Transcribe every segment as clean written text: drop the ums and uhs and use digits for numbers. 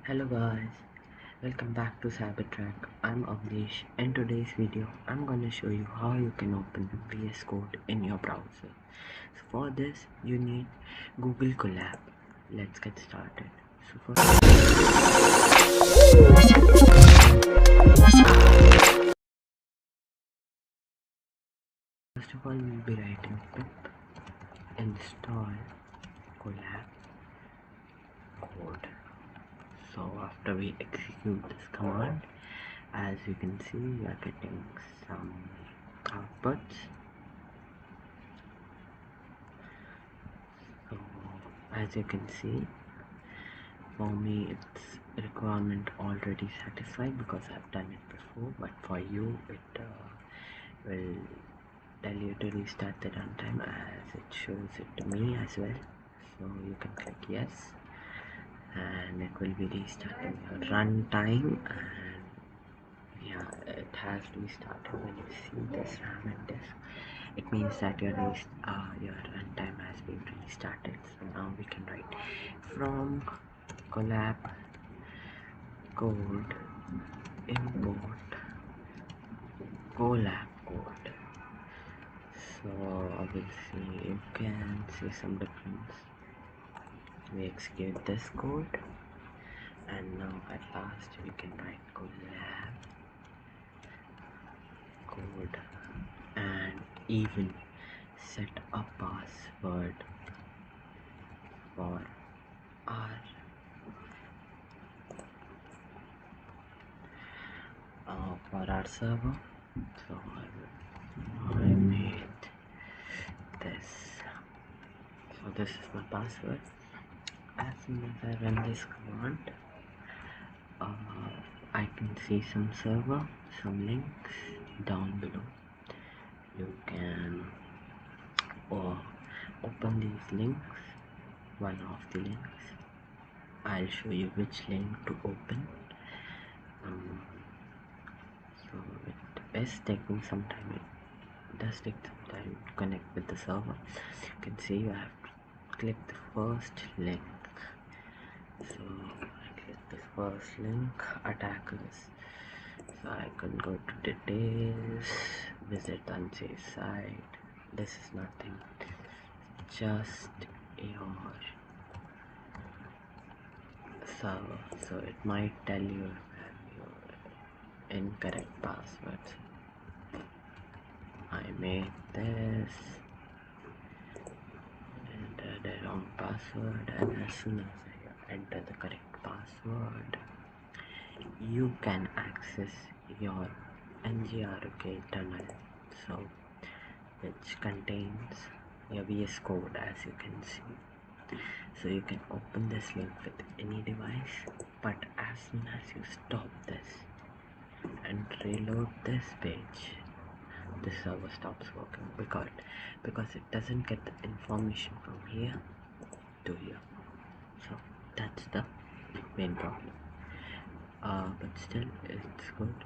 Hello guys, welcome back to Cybertrack. I'm Avnish. In today's video, I'm gonna show you how you can open VS Code in your browser. So for this, you need Google Colab. Let's get started. So first of all, we'll be writing pip install Colab code. So after we execute this command, as you can see, we are getting some outputs. So as you can see, for me it's requirement already satisfied because I've done it before, but for you it will tell you to restart the runtime as it shows it to me as well. So you can click yes and it will be restarting your runtime, and yeah, it has restarted. When you see this RAM and disk, it means that your runtime has been restarted. So now we can write from Colab code import Colab code. So obviously you can see some difference. We execute this code and now at last we can write Colab code and even set a password for our server. So I made this. So this is my password. As soon as I run this command, I can see some server, some links down below. You can open these links, one of the links. I'll show you which link to open. So it is taking some time. It does take some time to connect with the server. You can see you have to click the first link. So I click the first link, attackers. So I can go to details, visit unsafe site. This is nothing, just your server. So it might tell you your incorrect passwords. I made this, enter the wrong password, and as soon as I enter the correct password, you can access your NGRK tunnel, so which contains your VS Code, as you can see. So you can open this link with any device, but as soon as you stop this and reload this page, the server stops working because it doesn't get the information from here to here. So that's the main problem. But still it's good.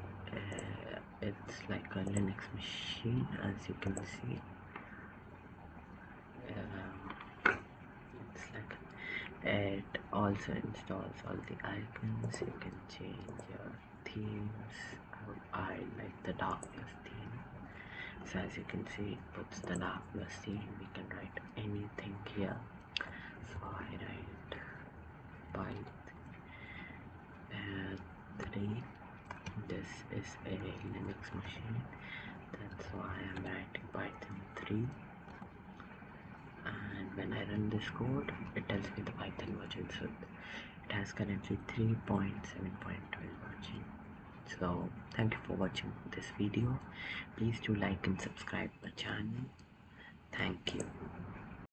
It's like a Linux machine, as you can see. It's like it also installs all the icons. You can change your themes. I like the darkness theme. So as you can see, it puts the darkness theme. We can write anything here. So I write Python 3. This is a Linux machine, that's why I'm writing Python 3. And when I run this code, it tells me the Python version. So it has currently 3.7.12 version. So thank you for watching this video. Please do like and subscribe my channel. Thank you.